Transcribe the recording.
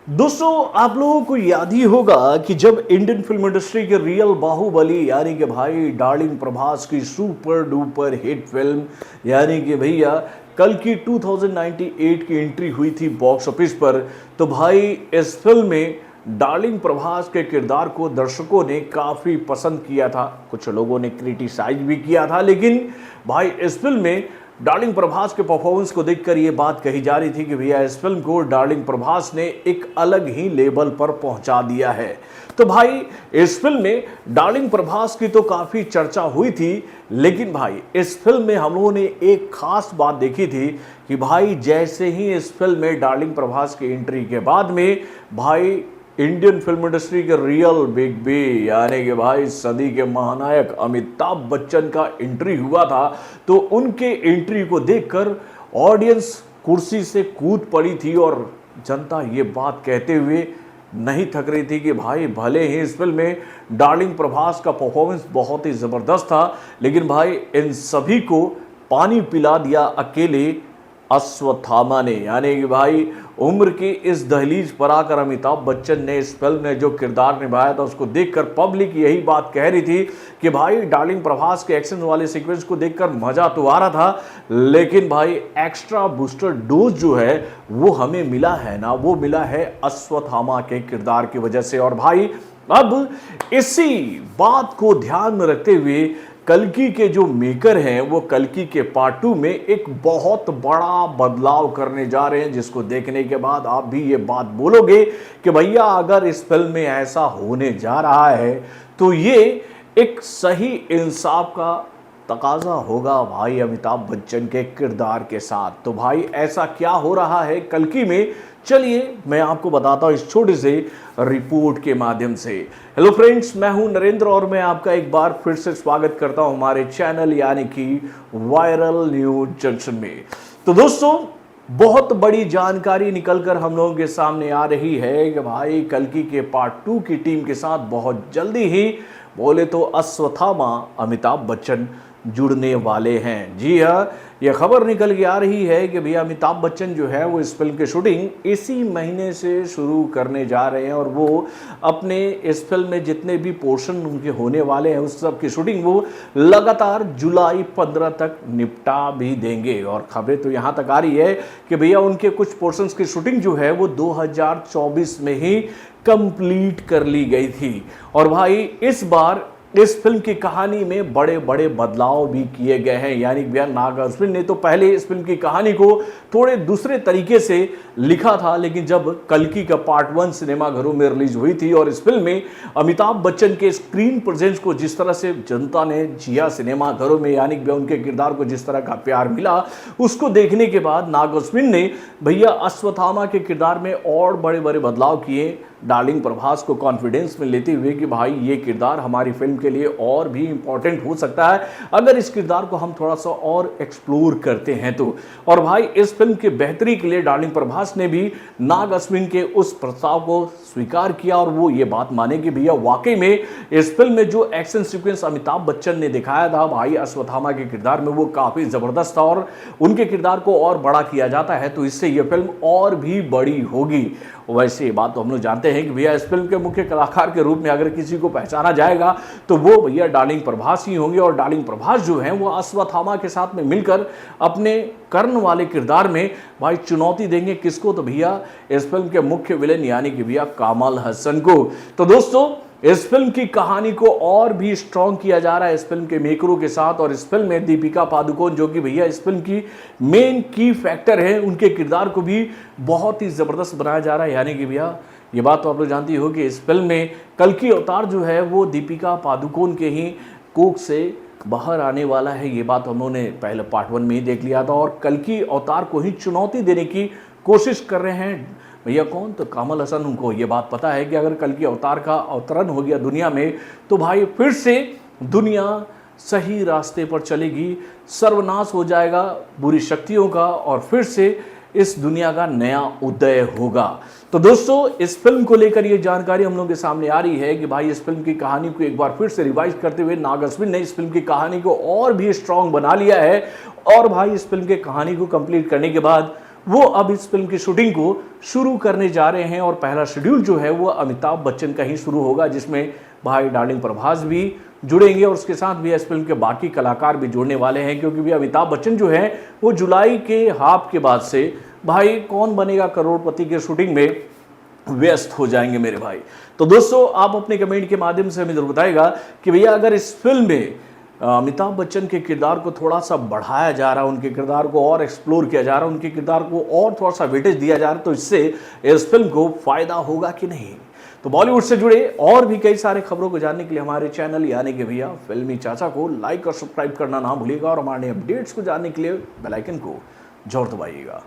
दोस्तों, आप लोगों को याद ही होगा कि जब इंडियन फिल्म इंडस्ट्री के रियल बाहुबली यानी कि भाई डार्लिंग प्रभास की सुपर डुपर हिट फिल्म यानी कि भैया कल की 2098 की एंट्री हुई थी बॉक्स ऑफिस पर। तो भाई इस फिल्म में डार्लिंग प्रभास के किरदार को दर्शकों ने काफ़ी पसंद किया था, कुछ लोगों ने क्रिटिसाइज भी किया था, लेकिन भाई इस फिल्म में डार्लिंग प्रभास के परफॉर्मेंस को देखकर ये बात कही जा रही थी कि भैया इस फिल्म को डार्लिंग प्रभास ने एक अलग ही लेवल पर पहुंचा दिया है। तो भाई इस फिल्म में डार्लिंग प्रभास की तो काफ़ी चर्चा हुई थी, लेकिन भाई इस फिल्म में हम लोगों ने एक खास बात देखी थी कि भाई जैसे ही इस फिल्म में डार्लिंग प्रभास की एंट्री के बाद में भाई इंडियन फिल्म इंडस्ट्री के रियल बिग बी यानी कि भाई सदी के महानायक अमिताभ बच्चन का एंट्री हुआ था, तो उनके एंट्री को देखकर ऑडियंस कुर्सी से कूद पड़ी थी और जनता ये बात कहते हुए नहीं थक रही थी कि भाई भले ही इस फिल्म में डार्लिंग प्रभास का परफॉर्मेंस बहुत ही ज़बरदस्त था, लेकिन भाई इन सभी को पानी पिला दिया अकेले अश्वत्थामा ने। यानी कि भाई उम्र की इस दहलीज पर आकर अमिताभ बच्चन ने इस फिल्म में जो किरदार निभाया था उसको देखकर पब्लिक यही बात कह रही थी कि भाई डार्लिंग प्रभास के एक्शन वाले सीक्वेंस को देखकर मजा तो आ रहा था, लेकिन भाई एक्स्ट्रा बूस्टर डोज जो है वो हमें मिला है ना, वो मिला है अश्वत्थामा के किरदार की वजह से। और भाई अब इसी बात को ध्यान में रखते हुए कल्कि के जो मेकर हैं वो कल्कि के पार्ट 2 में एक बहुत बड़ा बदलाव करने जा रहे हैं, जिसको देखने के बाद आप भी ये बात बोलोगे कि भैया अगर इस फिल्म में ऐसा होने जा रहा है तो ये एक सही इंसाफ का तकाजा होगा भाई अमिताभ बच्चन के किरदार के साथ। तो भाई ऐसा क्या हो रहा है कल्कि में, चलिए मैं आपको बताता हूं इस छोटे से रिपोर्ट के माध्यम से। हेलो फ्रेंड्स, मैं हूं नरेंद्र और मैं आपका एक बार फिर से स्वागत करता हूं हमारे चैनल यानी कि वायरल न्यूज जंक्शन में। तो दोस्तों, बहुत बड़ी जानकारी निकलकर हम लोगों के सामने आ रही है कि भाई कल्कि के पार्ट 2 की टीम के साथ बहुत जल्दी ही बोले तो अश्वत्थामा अमिताभ बच्चन जुड़ने वाले हैं। जी हाँ, यह खबर निकल के आ रही है कि भैया अमिताभ बच्चन जो है वो इस फिल्म की शूटिंग इसी महीने से शुरू करने जा रहे हैं और वो अपने इस फिल्म में जितने भी पोर्शन उनके होने वाले हैं उस सब की शूटिंग वो लगातार जुलाई 15 तक निपटा भी देंगे। और खबरें तो यहाँ तक आ रही है कि भैया उनके कुछ पोर्शंस की शूटिंग जो है वो 2024 में ही कंप्लीट कर ली गई थी। और भाई इस बार इस फिल्म की कहानी में बड़े बड़े बदलाव भी किए गए हैं। यानी भैया नाग अश्विन ने तो पहले इस फिल्म की कहानी को थोड़े दूसरे तरीके से लिखा था, लेकिन जब कल्कि का पार्ट 1 सिनेमाघरों में रिलीज हुई थी और इस फिल्म में अमिताभ बच्चन के स्क्रीन प्रेजेंस को जिस तरह से जनता ने जिया सिनेमाघरों में, यानी भैया उनके किरदार को जिस तरह का प्यार मिला, उसको देखने के बाद नाग अश्विन ने भैया अश्वत्थामा के किरदार में और बड़े बड़े बदलाव किए, डार्लिंग प्रभास को कॉन्फिडेंस में लेते हुए कि भाई ये किरदार हमारी फिल्म के लिए और भी इंपॉर्टेंट हो सकता है अगर इस किरदार को हम थोड़ा सा और एक्सप्लोर करते हैं तो। और भाई इस फिल्म की बेहतरी के लिए डार्लिंग प्रभास ने भी नाग अश्विन के उस प्रस्ताव को स्वीकार किया और वो ये बात माने कि भैया वाकई में इस फिल्म में जो एक्शन सीक्वेंस अमिताभ बच्चन ने दिखाया था भाई अश्वत्थामा के किरदार में वो काफी जबरदस्त था और उनके किरदार को और बड़ा किया जाता है तो इससे यह फिल्म और भी बड़ी होगी। वैसे ये बात तो हम लोग जानते हैं कि भैया इस फिल्म के मुख्य कलाकार के रूप में अगर किसी को पहचाना जाएगा तो वो भैया डार्लिंग प्रभास ही होंगे। और डार्लिंग प्रभास जो है वो अश्वत्थामा के साथ में मिलकर अपने कर्ण वाले किरदार में भाई चुनौती देंगे किसको, तो भैया इस फिल्म के मुख्य विलेन यानी कि भैया कमल हसन को। तो दोस्तों, इस फिल्म की कहानी को और भी स्ट्रॉन्ग किया जा रहा है इस फिल्म के मेकरों के साथ और इस फिल्म में दीपिका पादुकोण जो कि भैया इस फिल्म की मेन की फैक्टर है, उनके किरदार को भी बहुत ही ज़बरदस्त बनाया जा रहा है। यानी कि भैया ये बात तो आप लोग जानती हो कि इस फिल्म में कल्कि अवतार जो है वो दीपिका पादुकोण के ही कोख से बाहर आने वाला है। ये बात हम लोगों ने पहले पार्ट 1 में ही देख लिया था और कल्कि अवतार को ही चुनौती देने की कोशिश कर रहे हैं भैया कौन, तो कमल हसन। उनको ये बात पता है कि अगर कल्कि अवतार का अवतरण हो गया दुनिया में तो भाई फिर से दुनिया सही रास्ते पर चलेगी, सर्वनाश हो जाएगा बुरी शक्तियों का और फिर से इस दुनिया का नया उदय होगा। तो दोस्तों, इस फिल्म को लेकर ये जानकारी हम लोगों के सामने आ रही है कि भाई इस फिल्म की कहानी को एक बार फिर से रिवाइज करते हुए नाग अश्विन ने इस फिल्म की कहानी को और भी स्ट्रॉन्ग बना लिया है और भाई इस फिल्म की कहानी को कंप्लीट करने के बाद वो अब इस फिल्म की शूटिंग को शुरू करने जा रहे हैं और पहला शेड्यूल जो है वो अमिताभ बच्चन का ही शुरू होगा, जिसमें भाई डार्लिंग प्रभास भी जुड़ेंगे और उसके साथ भी इस फिल्म के बाकी कलाकार भी जुड़ने वाले हैं, क्योंकि भी अमिताभ बच्चन जो है वो जुलाई के हाफ के बाद से भाई कौन बनेगा करोड़पति के शूटिंग में व्यस्त हो जाएंगे मेरे भाई। तो दोस्तों आप अपने कमेंट के माध्यम से हमें जरूर बताएगा कि भैया अगर इस फिल्म में अमिताभ बच्चन के किरदार को थोड़ा सा बढ़ाया जा रहा है, उनके किरदार को और एक्सप्लोर किया जा रहा है, उनके किरदार को और थोड़ा सा वेटेज दिया जा रहा है, तो इससे इस फिल्म को फायदा होगा कि नहीं। तो बॉलीवुड से जुड़े और भी कई सारे खबरों को जानने के लिए हमारे चैनल यानी कि भैया फिल्मी चाचा को लाइक और सब्सक्राइब करना ना भूलिएगा और हमारे अपडेट्स को जानने के लिए बेल आइकन को जरूर दबाइएगा।